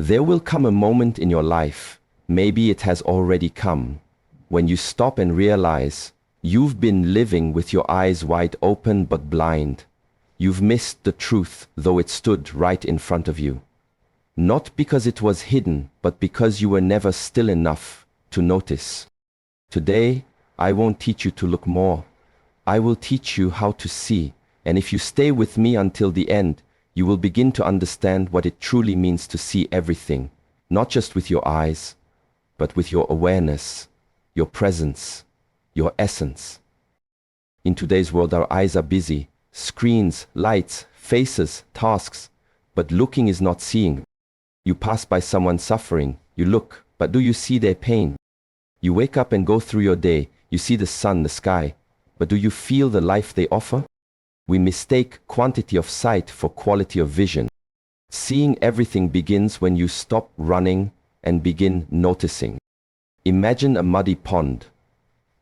There will come a moment in your life, maybe it has already come, when you stop and realize you've been living with your eyes wide open but blind. You've missed the truth, though it stood right in front of you. Not because it was hidden, but because you were never still enough to notice. Today, I won't teach you to look more. I will teach you how to see, and if you stay with me until the end, you will begin to understand what it truly means to see everything, not just with your eyes, but with your awareness, your presence, your essence. In today's world, our eyes are busy. Screens, lights, faces, tasks, but looking is not seeing. You pass by someone suffering, you look, but do you see their pain? You wake up and go through your day, you see the sun, the sky, but do you feel the life they offer? We mistake quantity of sight for quality of vision. Seeing everything begins when you stop running and begin noticing. Imagine a muddy pond.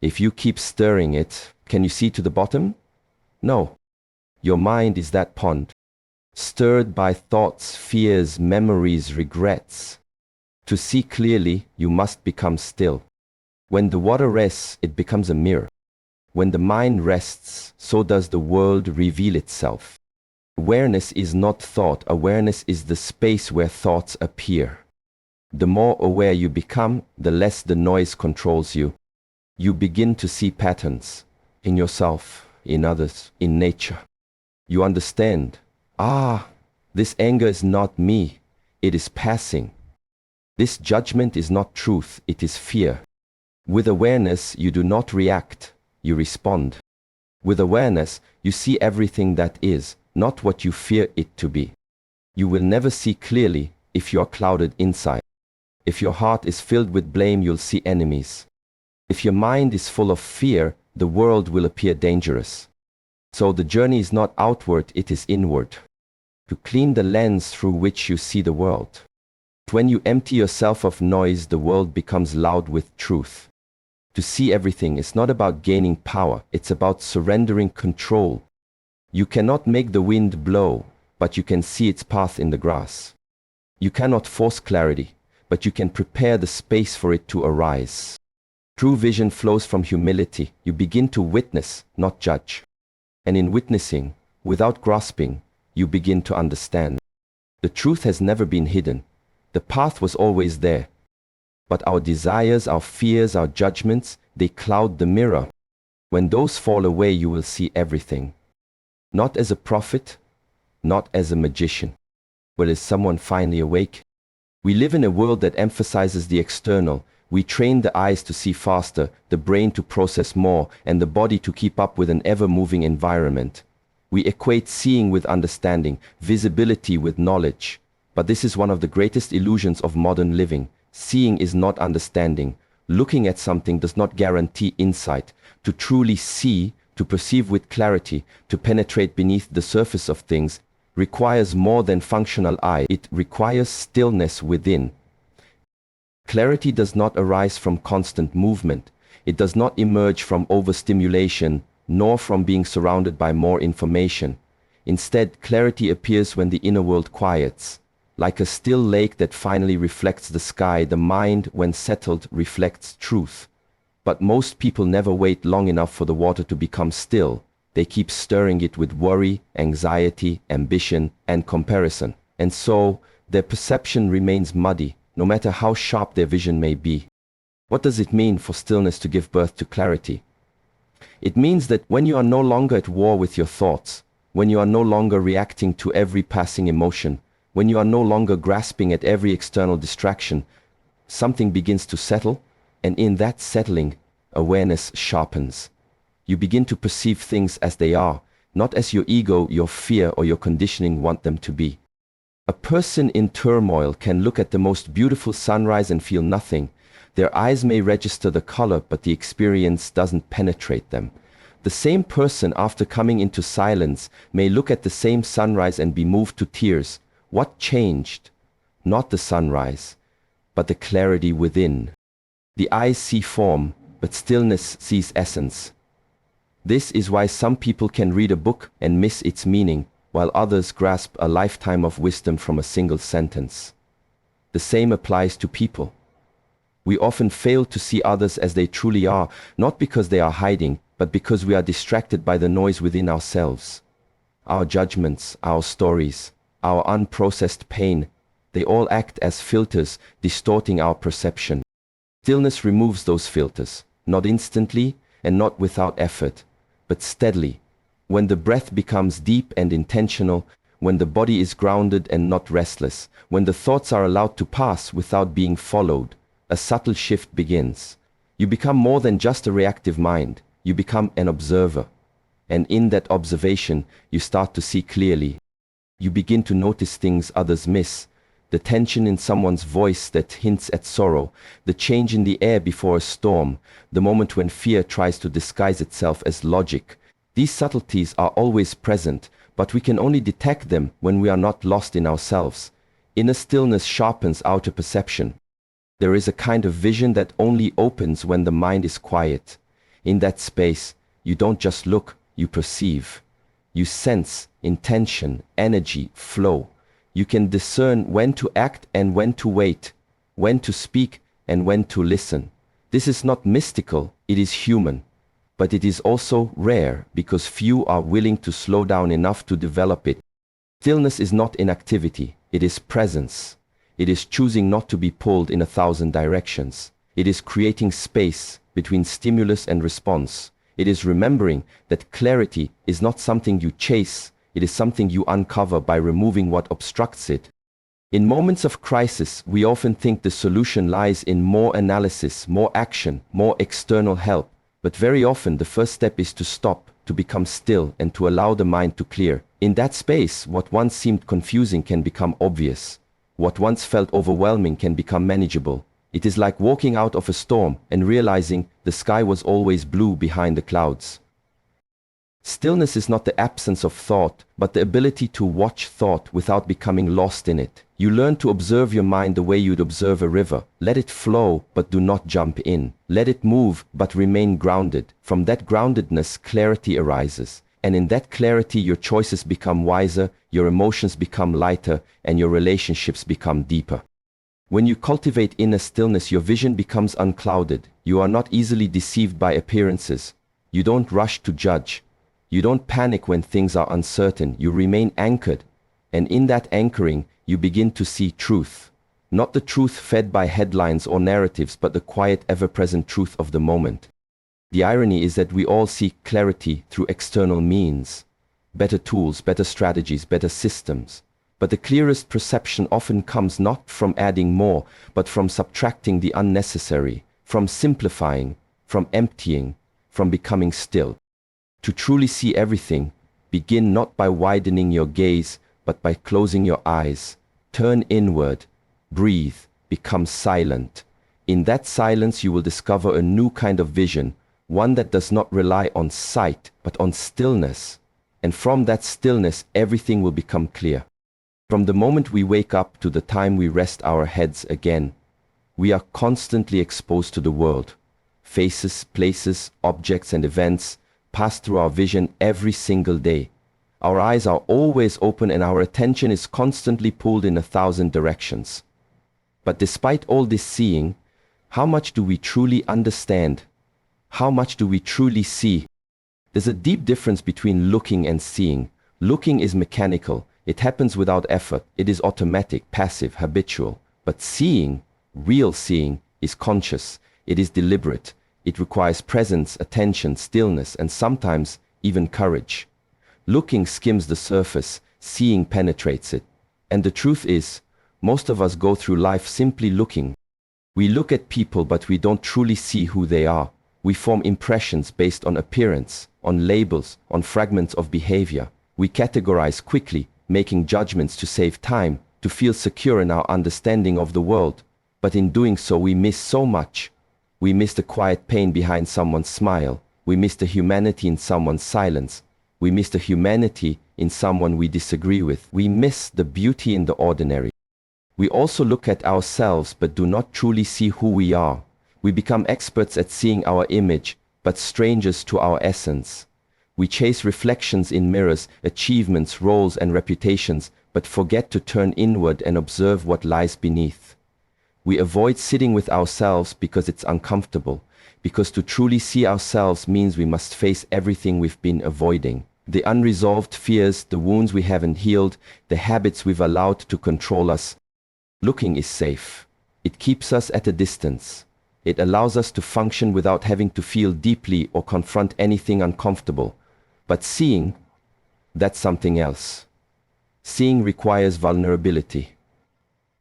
If you keep stirring it, can you see to the bottom? No. Your mind is that pond, stirred by thoughts, fears, memories, regrets. To see clearly, you must become still. When the water rests, it becomes a mirror. When the mind rests, so does the world reveal itself. Awareness is not thought. Awareness is the space where thoughts appear. The more aware you become, the less the noise controls you. You begin to see patterns in yourself, in others, in nature. You understand, this anger is not me, it is passing. This judgment is not truth, it is fear. With awareness, you do not react, you respond. With awareness, you see everything that is, not what you fear it to be. You will never see clearly if you are clouded inside. If your heart is filled with blame, you'll see enemies. If your mind is full of fear, the world will appear dangerous. So the journey is not outward, it is inward. To clean the lens through which you see the world. When you empty yourself of noise, the world becomes loud with truth. To see everything is not about gaining power, it's about surrendering control. You cannot make the wind blow, but you can see its path in the grass. You cannot force clarity, but you can prepare the space for it to arise. True vision flows from humility. You begin to witness, not judge. And in witnessing, without grasping, you begin to understand. The truth has never been hidden. The path was always there. But our desires, our fears, our judgments, they cloud the mirror. When those fall away, you will see everything. Not as a prophet, not as a magician, but as someone finally awake. We live in a world that emphasizes the external. We train the eyes to see faster, the brain to process more, and the body to keep up with an ever-moving environment. We equate seeing with understanding, visibility with knowledge. But this is one of the greatest illusions of modern living. Seeing is not understanding. Looking at something does not guarantee insight. To truly see, to perceive with clarity, to penetrate beneath the surface of things, requires more than functional eye. It requires stillness within. Clarity does not arise from constant movement. It does not emerge from overstimulation, nor from being surrounded by more information. Instead, clarity appears when the inner world quiets. Like a still lake that finally reflects the sky, the mind, when settled, reflects truth. But most people never wait long enough for the water to become still. They keep stirring it with worry, anxiety, ambition, and comparison. And so, their perception remains muddy, no matter how sharp their vision may be. What does it mean for stillness to give birth to clarity? It means that when you are no longer at war with your thoughts, when you are no longer reacting to every passing emotion, when you are no longer grasping at every external distraction, something begins to settle, and in that settling, awareness sharpens. You begin to perceive things as they are, not as your ego, your fear, or your conditioning want them to be. A person in turmoil can look at the most beautiful sunrise and feel nothing. Their eyes may register the color, but the experience doesn't penetrate them. The same person, after coming into silence, may look at the same sunrise and be moved to tears. What changed? Not the sunrise, but the clarity within. The eyes see form, but stillness sees essence. This is why some people can read a book and miss its meaning, while others grasp a lifetime of wisdom from a single sentence. The The same applies to people. We often fail to see others as they truly are, not because they are hiding, but because we are distracted by the noise within ourselves. Our judgments, our stories, our unprocessed pain, they all act as filters, distorting our perception. Stillness removes those filters, not instantly and not without effort, but steadily. When the breath becomes deep and intentional, when the body is grounded and not restless, when the thoughts are allowed to pass without being followed, a subtle shift begins. You become more than just a reactive mind, you become an observer. And in that observation, you start to see clearly. You begin to notice things others miss, the tension in someone's voice that hints at sorrow, the change in the air before a storm, the moment when fear tries to disguise itself as logic. These subtleties are always present, but we can only detect them when we are not lost in ourselves. Inner stillness sharpens outer perception. There is a kind of vision that only opens when the mind is quiet. In that space, you don't just look, you perceive. You sense intention, energy, flow. You can discern when to act and when to wait, when to speak and when to listen. This is not mystical, it is human. But it is also rare because few are willing to slow down enough to develop it. Stillness is not inactivity, it is presence. It is choosing not to be pulled in 1,000 directions. It is creating space between stimulus and response. It is remembering that clarity is not something you chase, it is something you uncover by removing what obstructs it. In moments of crisis, we often think the solution lies in more analysis, more action, more external help. But very often the first step is to stop, to become still, and to allow the mind to clear. In that space, what once seemed confusing can become obvious. What once felt overwhelming can become manageable. It is like walking out of a storm and realizing the sky was always blue behind the clouds. Stillness is not the absence of thought, but the ability to watch thought without becoming lost in it. You learn to observe your mind the way you'd observe a river. Let it flow, but do not jump in. Let it move, but remain grounded. From that groundedness, clarity arises. And in that clarity, your choices become wiser, your emotions become lighter, and your relationships become deeper. When you cultivate inner stillness, your vision becomes unclouded. You are not easily deceived by appearances. You don't rush to judge. You don't panic when things are uncertain. You remain anchored. And in that anchoring, you begin to see truth. Not the truth fed by headlines or narratives, but the quiet, ever-present truth of the moment. The irony is that we all seek clarity through external means. Better tools, better strategies, better systems. But the clearest perception often comes not from adding more, but from subtracting the unnecessary, from simplifying, from emptying, from becoming still. To truly see everything, begin not by widening your gaze, but by closing your eyes. Turn inward, breathe, become silent. In that silence you will discover a new kind of vision, one that does not rely on sight, but on stillness. And from that stillness, everything will become clear. From the moment we wake up to the time we rest our heads again, we are constantly exposed to the world. Faces, places, objects and events pass through our vision every single day. Our eyes are always open and our attention is constantly pulled in 1,000 directions. But despite all this seeing, how much do we truly understand? How much do we truly see? There's a deep difference between looking and seeing. Looking is mechanical. It happens without effort. It is automatic, passive, habitual. But seeing, real seeing, is conscious. It is deliberate. It requires presence, attention, stillness, and sometimes even courage. Looking skims the surface, seeing penetrates it. And the truth is, most of us go through life simply looking. We look at people, but we don't truly see who they are. We form impressions based on appearance, on labels, on fragments of behavior. We categorize quickly, making judgments to save time, to feel secure in our understanding of the world. But in doing so, we miss so much. We miss the quiet pain behind someone's smile. We miss the humanity in someone's silence. We miss the humanity in someone we disagree with. We miss the beauty in the ordinary. We also look at ourselves but do not truly see who we are. We become experts at seeing our image, but strangers to our essence. We chase reflections in mirrors, achievements, roles, and reputations, but forget to turn inward and observe what lies beneath. We avoid sitting with ourselves because it's uncomfortable, because to truly see ourselves means we must face everything we've been avoiding. The unresolved fears, the wounds we haven't healed, the habits we've allowed to control us. Looking is safe. It keeps us at a distance. It allows us to function without having to feel deeply or confront anything uncomfortable. But seeing, that's something else. Seeing requires vulnerability.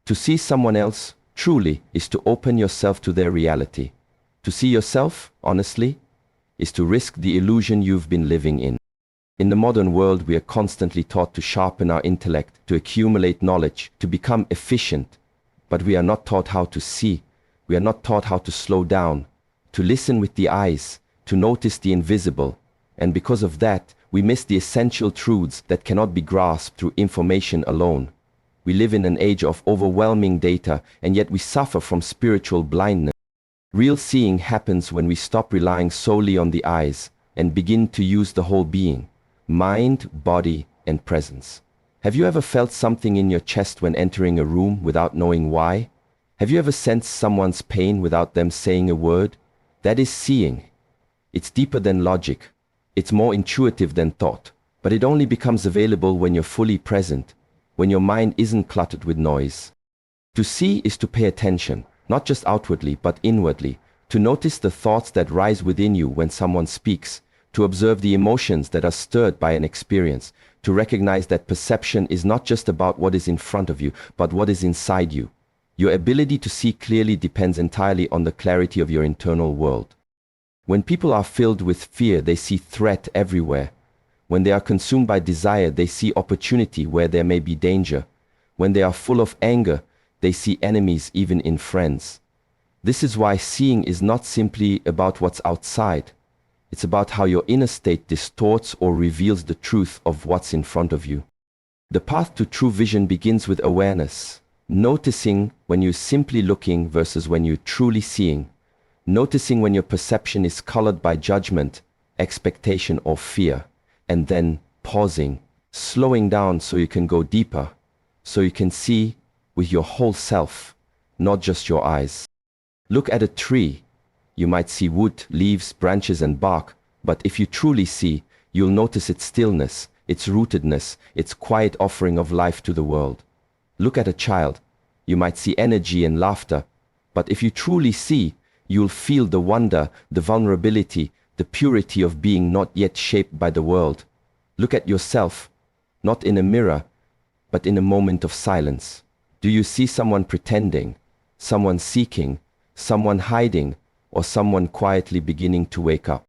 To see someone else, truly, is to open yourself to their reality. To see yourself, honestly, is to risk the illusion you've been living in. In the modern world, we are constantly taught to sharpen our intellect, to accumulate knowledge, to become efficient. But we are not taught how to see. We are not taught how to slow down, to listen with the eyes, to notice the invisible. And because of that, we miss the essential truths that cannot be grasped through information alone. We live in an age of overwhelming data, and yet we suffer from spiritual blindness. Real seeing happens when we stop relying solely on the eyes and begin to use the whole being, mind, body, and presence. Have you ever felt something in your chest when entering a room without knowing why? Have you ever sensed someone's pain without them saying a word? That is seeing. It's deeper than logic. It's more intuitive than thought. But it only becomes available when you're fully present, when your mind isn't cluttered with noise. To see is to pay attention, not just outwardly, but inwardly, to notice the thoughts that rise within you when someone speaks, to observe the emotions that are stirred by an experience, to recognize that perception is not just about what is in front of you, but what is inside you. Your ability to see clearly depends entirely on the clarity of your internal world. When people are filled with fear, they see threat everywhere. When they are consumed by desire, they see opportunity where there may be danger. When they are full of anger, they see enemies even in friends. This is why seeing is not simply about what's outside. It's about how your inner state distorts or reveals the truth of what's in front of you. The path to true vision begins with awareness. Noticing when you're simply looking versus when you're truly seeing. Noticing when your perception is colored by judgment, expectation, or fear. And then pausing, slowing down so you can go deeper, so you can see with your whole self, not just your eyes. Look at a tree. You might see wood, leaves, branches, and bark, but if you truly see, you'll notice its stillness, its rootedness, its quiet offering of life to the world. Look at a child. You might see energy and laughter, but if you truly see, you'll feel the wonder, the vulnerability, the purity of being not yet shaped by the world. Look at yourself, not in a mirror, but in a moment of silence. Do you see someone pretending, someone seeking, someone hiding, or someone quietly beginning to wake up?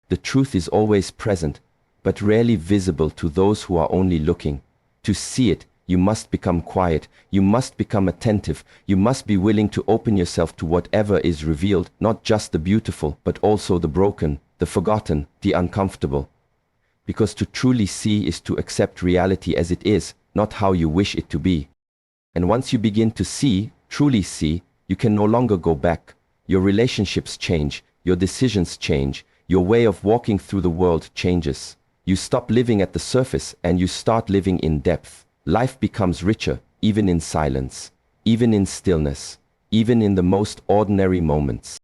The truth is always present, but rarely visible to those who are only looking. To see it, you must become quiet, you must become attentive, you must be willing to open yourself to whatever is revealed, not just the beautiful, but also the broken, the forgotten, the uncomfortable. Because to truly see is to accept reality as it is, not how you wish it to be. And once you begin to see, truly see, you can no longer go back. Your relationships change, your decisions change, your way of walking through the world changes. You stop living at the surface and you start living in depth. Life becomes richer, even in silence, even in stillness, even in the most ordinary moments.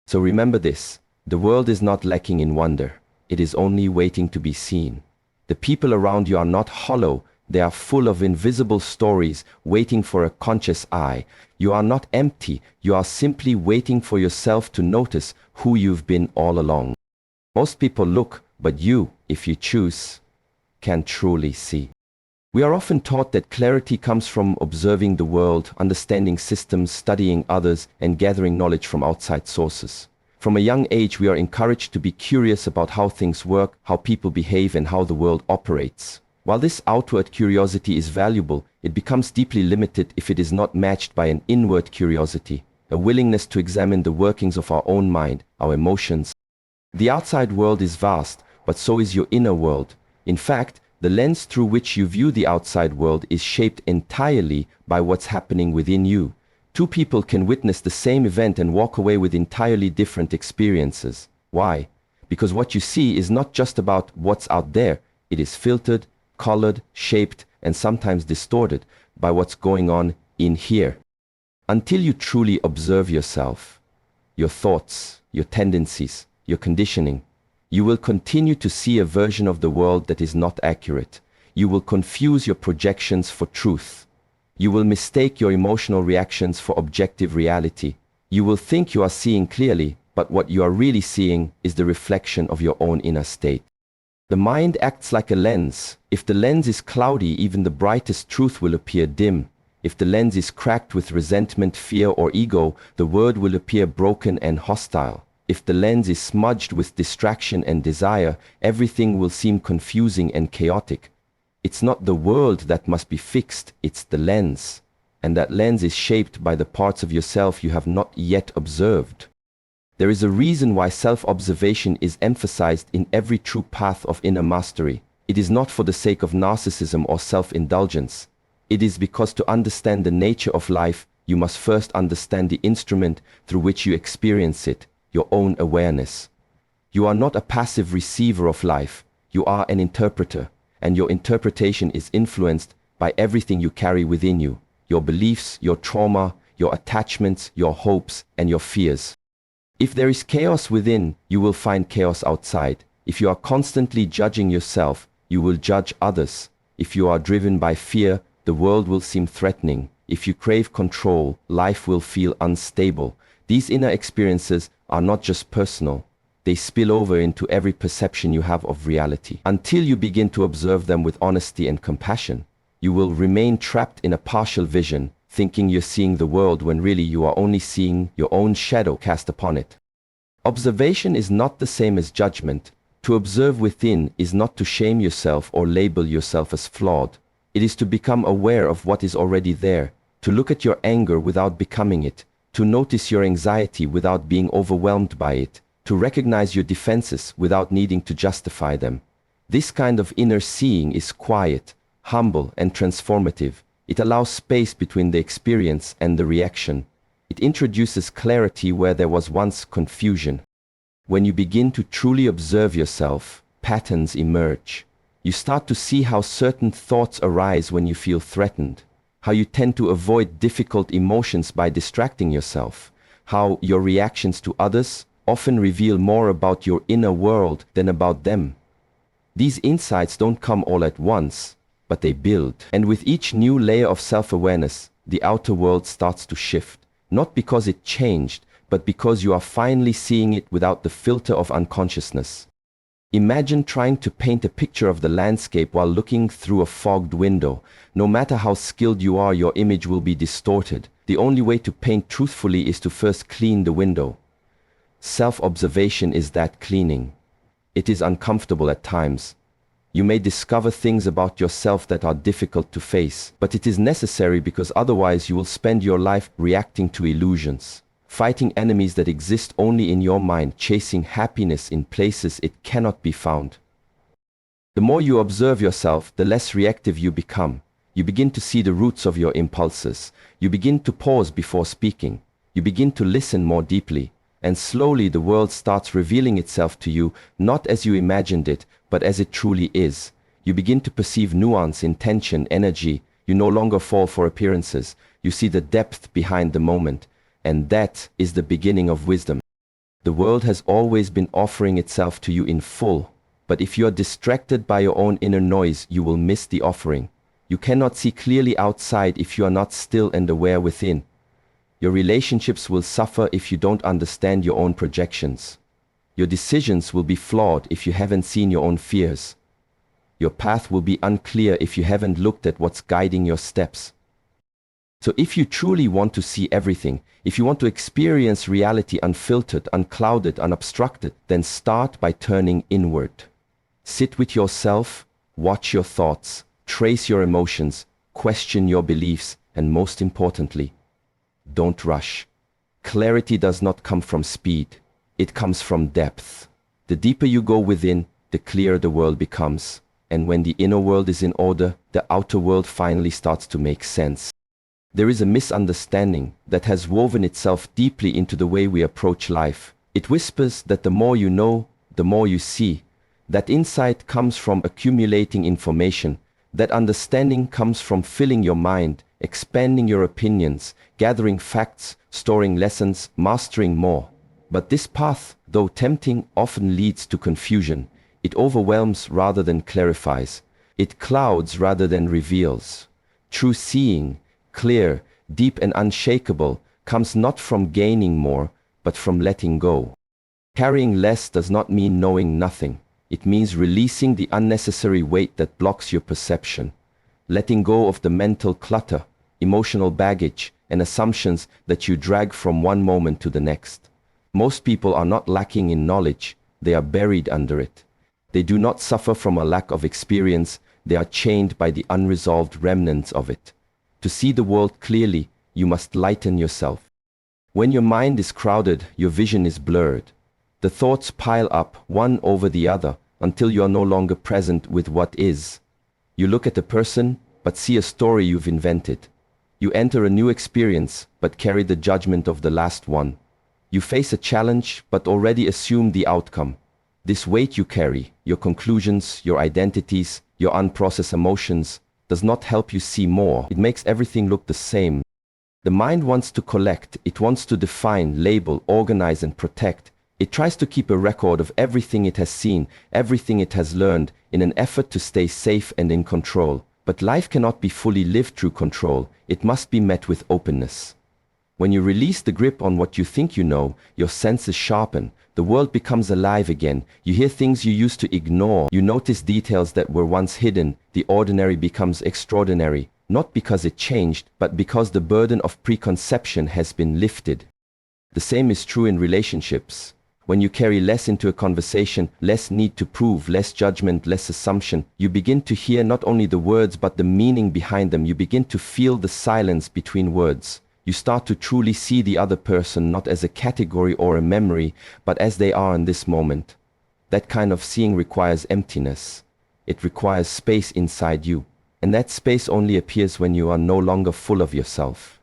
So remember this, the world is not lacking in wonder, it is only waiting to be seen. The people around you are not hollow, they are full of invisible stories waiting for a conscious eye. You are not empty, you are simply waiting for yourself to notice who you've been all along. Most people look, but you, if you choose, can truly see. We are often taught that clarity comes from observing the world, understanding systems, studying others, and gathering knowledge from outside sources. From a young age, we are encouraged to be curious about how things work, how people behave, and how the world operates. While this outward curiosity is valuable, it becomes deeply limited if it is not matched by an inward curiosity, a willingness to examine the workings of our own mind, our emotions. The outside world is vast, but so is your inner world. In fact, the lens through which you view the outside world is shaped entirely by what's happening within you. Two people can witness the same event and walk away with entirely different experiences. Why? Because what you see is not just about what's out there, it is filtered, colored, shaped, and sometimes distorted by what's going on in here. Until you truly observe yourself, your thoughts, your tendencies, your conditioning, you will continue to see a version of the world that is not accurate. You will confuse your projections for truth. You will mistake your emotional reactions for objective reality. You will think you are seeing clearly, but what you are really seeing is the reflection of your own inner state. The mind acts like a lens. If the lens is cloudy, even the brightest truth will appear dim. If the lens is cracked with resentment, fear, or ego, the world will appear broken and hostile. If the lens is smudged with distraction and desire, everything will seem confusing and chaotic. It's not the world that must be fixed, it's the lens. And that lens is shaped by the parts of yourself you have not yet observed. There is a reason why self-observation is emphasized in every true path of inner mastery. It is not for the sake of narcissism or self-indulgence. It is because to understand the nature of life, you must first understand the instrument through which you experience it, your own awareness. You are not a passive receiver of life, you are an interpreter, and your interpretation is influenced by everything you carry within you, your beliefs, your trauma, your attachments, your hopes, and your fears. If there is chaos within, you will find chaos outside. If you are constantly judging yourself, you will judge others. If you are driven by fear, the world will seem threatening. If you crave control, life will feel unstable. These inner experiences are not just personal. They spill over into every perception you have of reality. Until you begin to observe them with honesty and compassion, you will remain trapped in a partial vision, thinking you're seeing the world when really you are only seeing your own shadow cast upon it. Observation is not the same as judgment. To observe within is not to shame yourself or label yourself as flawed. It is to become aware of what is already there, to look at your anger without becoming it, to notice your anxiety without being overwhelmed by it, to recognize your defenses without needing to justify them. This kind of inner seeing is quiet, humble, and transformative. It allows space between the experience and the reaction. It introduces clarity where there was once confusion. When you begin to truly observe yourself, patterns emerge. You start to see how certain thoughts arise when you feel threatened, how you tend to avoid difficult emotions by distracting yourself, how your reactions to others often reveal more about your inner world than about them. These insights don't come all at once, but they build. And with each new layer of self-awareness, the outer world starts to shift, not because it changed, but because you are finally seeing it without the filter of unconsciousness. Imagine trying to paint a picture of the landscape while looking through a fogged window. No matter how skilled you are, your image will be distorted. The only way to paint truthfully is to first clean the window. Self-observation is that cleaning. It is uncomfortable at times. You may discover things about yourself that are difficult to face, but it is necessary because otherwise you will spend your life reacting to illusions, fighting enemies that exist only in your mind, chasing happiness in places it cannot be found. The more you observe yourself, the less reactive you become. You begin to see the roots of your impulses. You begin to pause before speaking. You begin to listen more deeply. And slowly the world starts revealing itself to you, not as you imagined it, but as it truly is. You begin to perceive nuance, intention, energy. You no longer fall for appearances. You see the depth behind the moment. And that is the beginning of wisdom. The world has always been offering itself to you in full, but if you are distracted by your own inner noise, you will miss the offering. You cannot see clearly outside if you are not still and aware within. Your relationships will suffer if you don't understand your own projections. Your decisions will be flawed if you haven't seen your own fears. Your path will be unclear if you haven't looked at what's guiding your steps. So if you truly want to see everything, if you want to experience reality unfiltered, unclouded, unobstructed, then start by turning inward. Sit with yourself, watch your thoughts, trace your emotions, question your beliefs, and most importantly, don't rush. Clarity does not come from speed. It comes from depth. The deeper you go within, the clearer the world becomes. And when the inner world is in order, the outer world finally starts to make sense. There is a misunderstanding that has woven itself deeply into the way we approach life. It whispers that the more you know, the more you see. That insight comes from accumulating information. That understanding comes from filling your mind, expanding your opinions, gathering facts, storing lessons, mastering more. But this path, though tempting, often leads to confusion. It overwhelms rather than clarifies. It clouds rather than reveals. True seeing, clear, deep and unshakable, comes not from gaining more, but from letting go. Carrying less does not mean knowing nothing. It means releasing the unnecessary weight that blocks your perception. Letting go of the mental clutter, emotional baggage, and assumptions that you drag from one moment to the next. Most people are not lacking in knowledge, they are buried under it. They do not suffer from a lack of experience, they are chained by the unresolved remnants of it. To see the world clearly, you must lighten yourself. When your mind is crowded, your vision is blurred. The thoughts pile up, one over the other, until you are no longer present with what is. You look at a person, but see a story you've invented. You enter a new experience, but carry the judgment of the last one. You face a challenge, but already assume the outcome. This weight you carry, your conclusions, your identities, your unprocessed emotions, does not help you see more. It makes everything look the same. The mind wants to collect, it wants to define, label, organize and protect. It tries to keep a record of everything it has seen, everything it has learned, in an effort to stay safe and in control. But life cannot be fully lived through control, it must be met with openness. When you release the grip on what you think you know, your senses sharpen, the world becomes alive again, you hear things you used to ignore, you notice details that were once hidden, the ordinary becomes extraordinary, not because it changed, but because the burden of preconception has been lifted. The same is true in relationships. When you carry less into a conversation, less need to prove, less judgment, less assumption, you begin to hear not only the words but the meaning behind them. You begin to feel the silence between words. You start to truly see the other person not as a category or a memory, but as they are in this moment. That kind of seeing requires emptiness. It requires space inside you. And that space only appears when you are no longer full of yourself.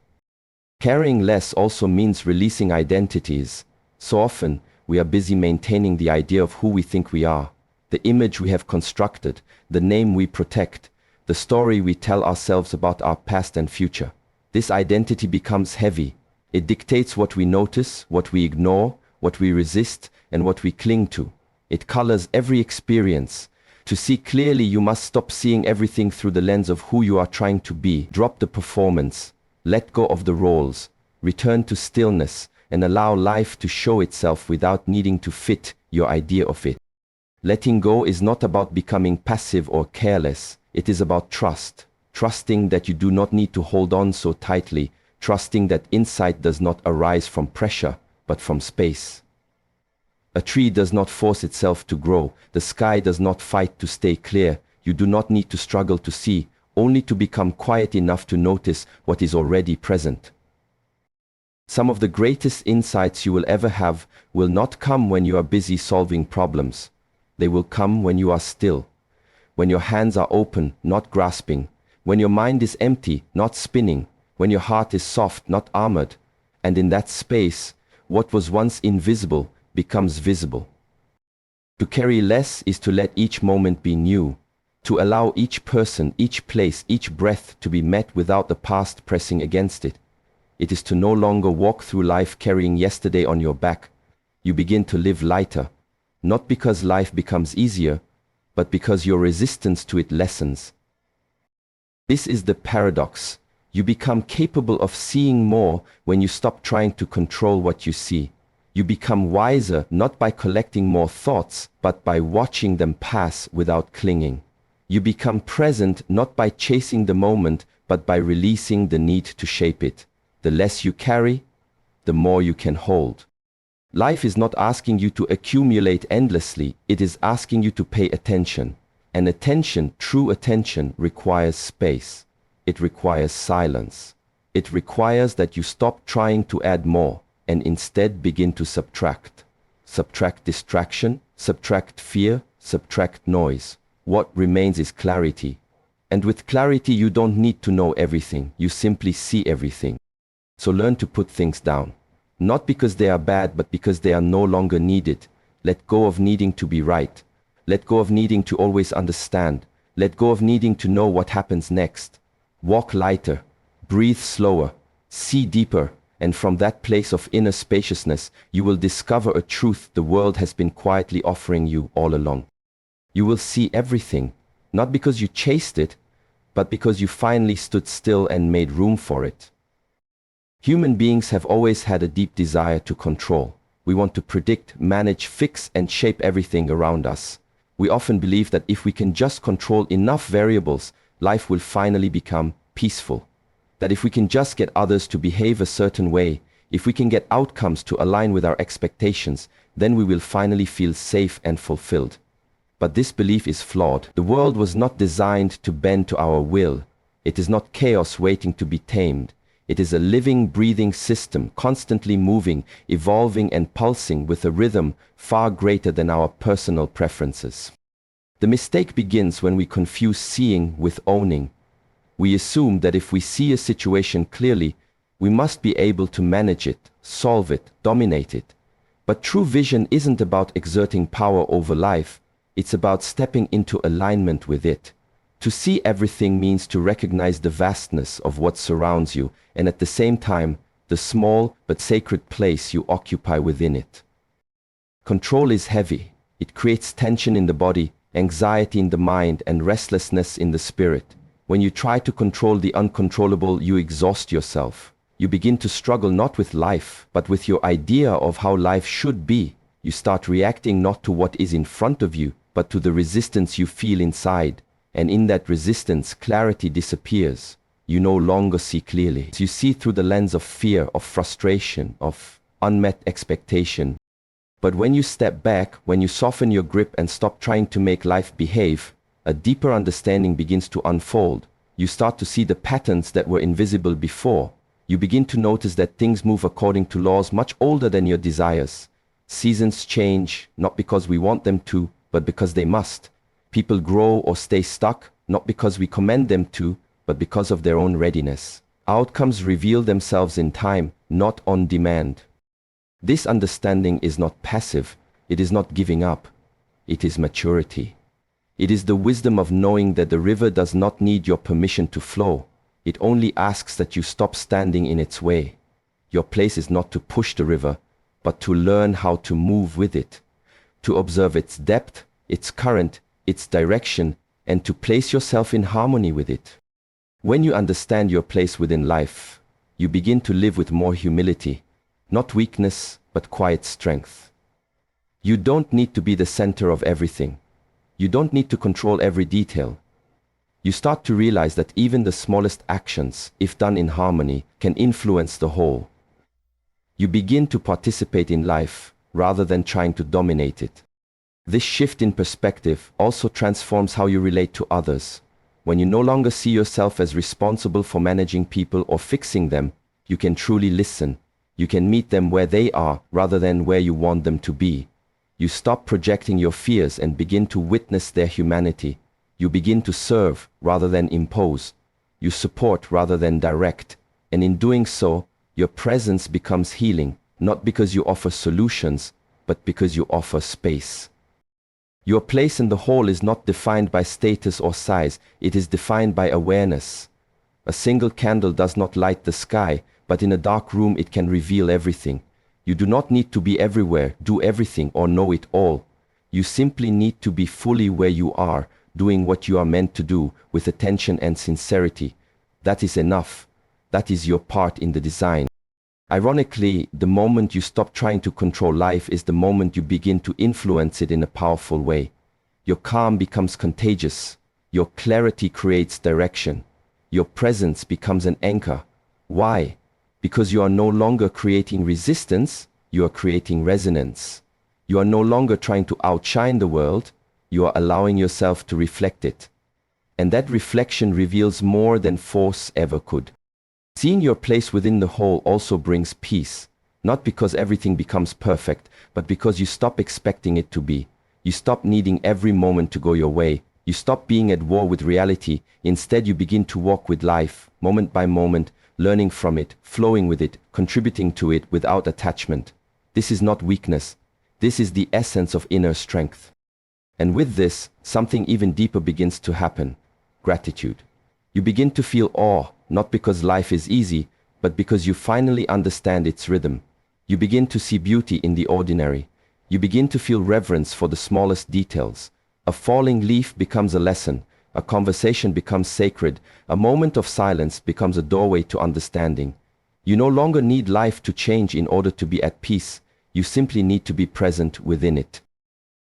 Carrying less also means releasing identities. So often, we are busy maintaining the idea of who we think we are, the image we have constructed, the name we protect, the story we tell ourselves about our past and future. This identity becomes heavy. It dictates what we notice, what we ignore, what we resist, and what we cling to. It colors every experience. To see clearly, you must stop seeing everything through the lens of who you are trying to be. Drop the performance. Let go of the roles. Return to stillness and allow life to show itself without needing to fit your idea of it. Letting go is not about becoming passive or careless. It is about trust. Trusting that you do not need to hold on so tightly. Trusting that insight does not arise from pressure, but from space. A tree does not force itself to grow. The sky does not fight to stay clear. You do not need to struggle to see, only to become quiet enough to notice what is already present. Some of the greatest insights you will ever have will not come when you are busy solving problems. They will come when you are still, when your hands are open, not grasping, when your mind is empty, not spinning, when your heart is soft, not armored. And in that space, what was once invisible becomes visible. To carry less is to let each moment be new, to allow each person, each place, each breath to be met without the past pressing against it. It is to no longer walk through life carrying yesterday on your back. You begin to live lighter, not because life becomes easier, but because your resistance to it lessens. This is the paradox. You become capable of seeing more when you stop trying to control what you see. You become wiser not by collecting more thoughts, but by watching them pass without clinging. You become present not by chasing the moment, but by releasing the need to shape it. The less you carry, the more you can hold. Life is not asking you to accumulate endlessly, it is asking you to pay attention. And attention, true attention, requires space. It requires silence. It requires that you stop trying to add more and instead begin to subtract. Subtract distraction, subtract fear, subtract noise. What remains is clarity. And with clarity you don't need to know everything, you simply see everything. So learn to put things down. Not because they are bad, but because they are no longer needed. Let go of needing to be right. Let go of needing to always understand. Let go of needing to know what happens next. Walk lighter. breathe slower, see deeper, and from that place of inner spaciousness, you will discover a truth the world has been quietly offering you all along. You will see everything, not because you chased it, but because you finally stood still and made room for it. Human beings have always had a deep desire to control. We want to predict, manage, fix, and shape everything around us. We often believe that if we can just control enough variables, life will finally become peaceful. That if we can just get others to behave a certain way, if we can get outcomes to align with our expectations, then we will finally feel safe and fulfilled. But this belief is flawed. The world was not designed to bend to our will. It is not chaos waiting to be tamed. It is a living, breathing system, constantly moving, evolving and pulsing with a rhythm far greater than our personal preferences. The mistake begins when we confuse seeing with owning. We assume that if we see a situation clearly, we must be able to manage it, solve it, dominate it. But true vision isn't about exerting power over life. It's about stepping into alignment with it. To see everything means to recognize the vastness of what surrounds you, and at the same time, the small but sacred place you occupy within it. Control is heavy. It creates tension in the body, anxiety in the mind, and restlessness in the spirit. When you try to control the uncontrollable, you exhaust yourself. You begin to struggle not with life, but with your idea of how life should be. You start reacting not to what is in front of you, but to the resistance you feel inside. And in that resistance, clarity disappears. You no longer see clearly. You see through the lens of fear, of frustration, of unmet expectation. But when you step back, when you soften your grip and stop trying to make life behave, a deeper understanding begins to unfold. You start to see the patterns that were invisible before. You begin to notice that things move according to laws much older than your desires. Seasons change, not because we want them to, but because they must. People grow or stay stuck, not because we command them to, but because of their own readiness. Outcomes reveal themselves in time, not on demand. This understanding is not passive. It is not giving up. It is maturity. It is the wisdom of knowing that the river does not need your permission to flow. It only asks that you stop standing in its way. Your place is not to push the river, but to learn how to move with it, to observe its depth, its current, its direction, and to place yourself in harmony with it. When you understand your place within life, you begin to live with more humility, not weakness, but quiet strength. You don't need to be the center of everything. You don't need to control every detail. You start to realize that even the smallest actions, if done in harmony, can influence the whole. You begin to participate in life rather than trying to dominate it. This shift in perspective also transforms how you relate to others. When you no longer see yourself as responsible for managing people or fixing them, you can truly listen. You can meet them where they are rather than where you want them to be. You stop projecting your fears and begin to witness their humanity. You begin to serve rather than impose. You support rather than direct. And in doing so, your presence becomes healing, not because you offer solutions, but because you offer space. Your place in the whole is not defined by status or size. It is defined by awareness. A single candle does not light the sky, but in a dark room it can reveal everything. You do not need to be everywhere, do everything, or know it all. You simply need to be fully where you are, doing what you are meant to do, with attention and sincerity. That is enough. That is your part in the design. Ironically, the moment you stop trying to control life is the moment you begin to influence it in a powerful way. Your calm becomes contagious. Your clarity creates direction. Your presence becomes an anchor. Why? Because you are no longer creating resistance, you are creating resonance. You are no longer trying to outshine the world, you are allowing yourself to reflect it. And that reflection reveals more than force ever could. Seeing your place within the whole also brings peace, not because everything becomes perfect, but because you stop expecting it to be. You stop needing every moment to go your way. You stop being at war with reality. Instead, you begin to walk with life, moment by moment, learning from it, flowing with it, contributing to it without attachment. This is not weakness. This is the essence of inner strength. And with this, something even deeper begins to happen. Gratitude. You begin to feel awe, not because life is easy, but because you finally understand its rhythm. You begin to see beauty in the ordinary. You begin to feel reverence for the smallest details. A falling leaf becomes a lesson. A conversation becomes sacred. A moment of silence becomes a doorway to understanding. You no longer need life to change in order to be at peace. You simply need to be present within it.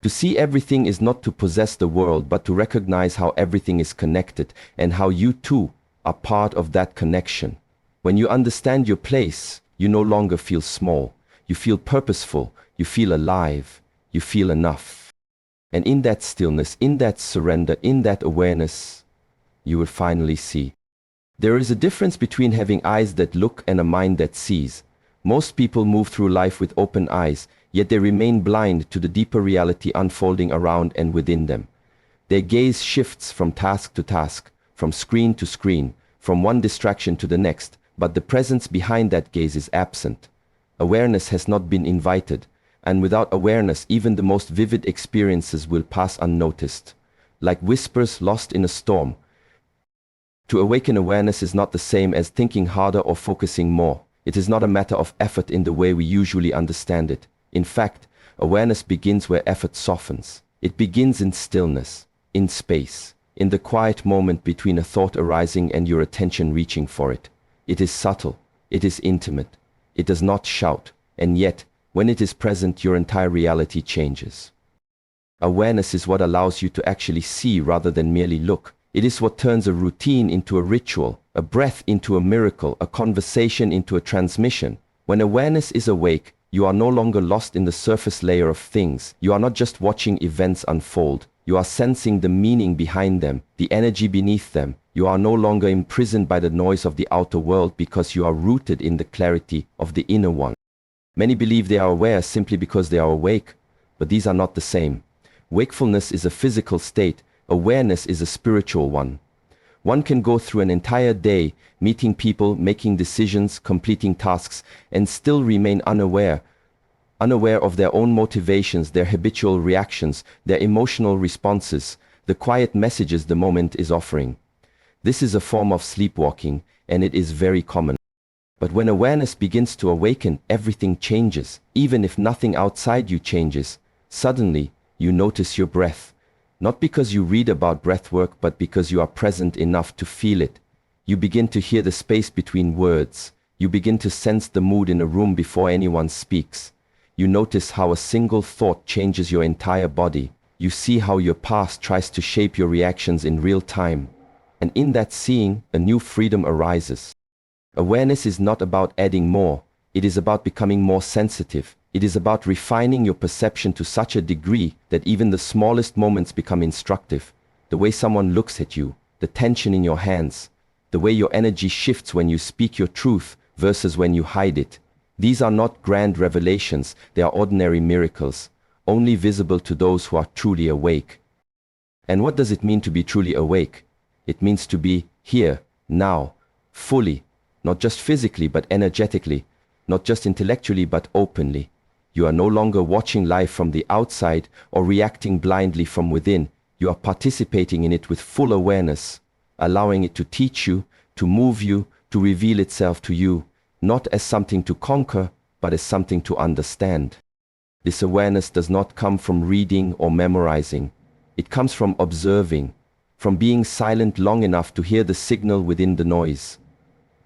To see everything is not to possess the world, but to recognize how everything is connected and how you too are part of that connection. When you understand your place, you no longer feel small. You feel purposeful. You feel alive. You feel enough. And in that stillness, in that surrender, in that awareness, you will finally see. There is a difference between having eyes that look and a mind that sees. Most people move through life with open eyes, yet they remain blind to the deeper reality unfolding around and within them. Their gaze shifts from task to task, from screen to screen, from one distraction to the next, but the presence behind that gaze is absent. Awareness has not been invited, and without awareness, even the most vivid experiences will pass unnoticed, like whispers lost in a storm. To awaken awareness is not the same as thinking harder or focusing more. It is not a matter of effort in the way we usually understand it. In fact, awareness begins where effort softens. It begins in stillness, in space, in the quiet moment between a thought arising and your attention reaching for it. It is subtle, it is intimate, it does not shout, and yet, when it is present, your entire reality changes. Awareness is what allows you to actually see rather than merely look. It is what turns a routine into a ritual, a breath into a miracle, a conversation into a transmission. When awareness is awake, you are no longer lost in the surface layer of things. You are not just watching events unfold. You are sensing the meaning behind them, the energy beneath them. You are no longer imprisoned by the noise of the outer world because you are rooted in the clarity of the inner one. Many believe they are aware simply because they are awake, but these are not the same. Wakefulness is a physical state. Awareness is a spiritual one. One can go through an entire day meeting people, making decisions, completing tasks, and still remain unaware of their own motivations, their habitual reactions, their emotional responses, the quiet messages the moment is offering. This is a form of sleepwalking, and it is very common. But when awareness begins to awaken, everything changes. Even if nothing outside you changes, suddenly you notice your breath. Not because you read about breathwork, but because you are present enough to feel it. You begin to hear the space between words. You begin to sense the mood in a room before anyone speaks. You notice how a single thought changes your entire body. You see how your past tries to shape your reactions in real time. And in that seeing, a new freedom arises. Awareness is not about adding more. It is about becoming more sensitive. It is about refining your perception to such a degree that even the smallest moments become instructive. The way someone looks at you, the tension in your hands, the way your energy shifts when you speak your truth versus when you hide it. These are not grand revelations, they are ordinary miracles, only visible to those who are truly awake. And what does it mean to be truly awake? It means to be here, now, fully, not just physically but energetically, not just intellectually but openly. You are no longer watching life from the outside or reacting blindly from within. You are participating in it with full awareness, allowing it to teach you, to move you, to reveal itself to you, not as something to conquer, but as something to understand. This awareness does not come from reading or memorizing. It comes from observing, from being silent long enough to hear the signal within the noise.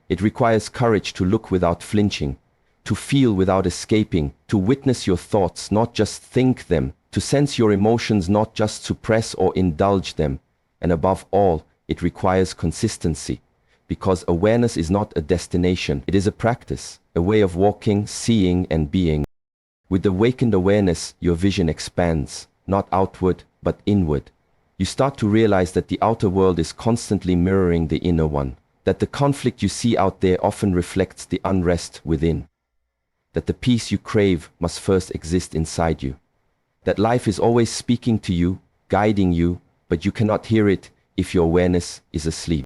It requires courage to look without flinching, to feel without escaping, to witness your thoughts, not just think them, to sense your emotions, not just suppress or indulge them. And above all, it requires consistency, because awareness is not a destination, it is a practice, a way of walking, seeing, and being. With awakened awareness, your vision expands, not outward, but inward. You start to realize that the outer world is constantly mirroring the inner one, that the conflict you see out there often reflects the unrest within, that the peace you crave must first exist inside you, that life is always speaking to you, guiding you, but you cannot hear it if your awareness is asleep.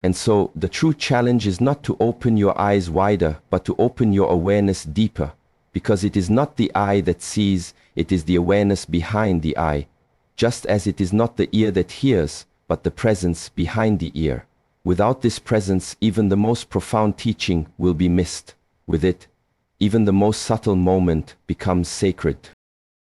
And so the true challenge is not to open your eyes wider, but to open your awareness deeper, because it is not the eye that sees, it is the awareness behind the eye, just as it is not the ear that hears, but the presence behind the ear. Without this presence, even the most profound teaching will be missed. With it, even the most subtle moment becomes sacred.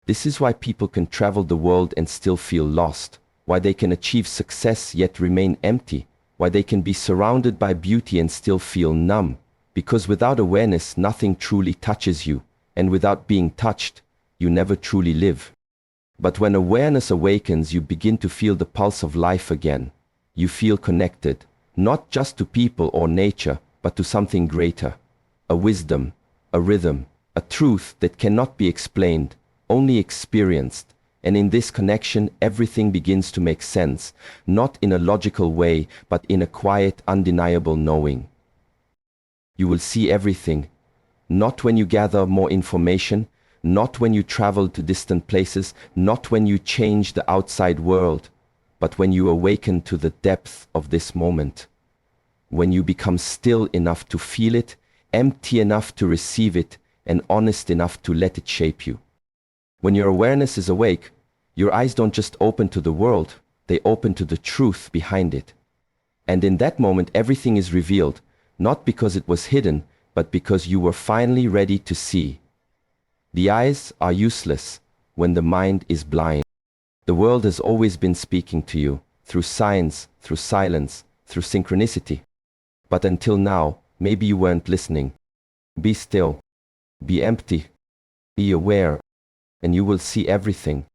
This is why people can travel the world and still feel lost, why they can achieve success yet remain empty, why they can be surrounded by beauty and still feel numb. Because without awareness, nothing truly touches you, and without being touched, you never truly live. But when awareness awakens, you begin to feel the pulse of life again. You feel connected, not just to people or nature, but to something greater. A wisdom, a rhythm, a truth that cannot be explained, only experienced. And in this connection, everything begins to make sense, not in a logical way, but in a quiet, undeniable knowing. You will see everything, not when you gather more information, not when you travel to distant places, not when you change the outside world, but when you awaken to the depth of this moment. When you become still enough to feel it, empty enough to receive it, and honest enough to let it shape you. When your awareness is awake, your eyes don't just open to the world, they open to the truth behind it. And in that moment, everything is revealed, not because it was hidden, but because you were finally ready to see. The eyes are useless when the mind is blind. The world has always been speaking to you, through signs, through silence, through synchronicity. But until now, maybe you weren't listening. Be still, be empty, be aware, and you will see everything.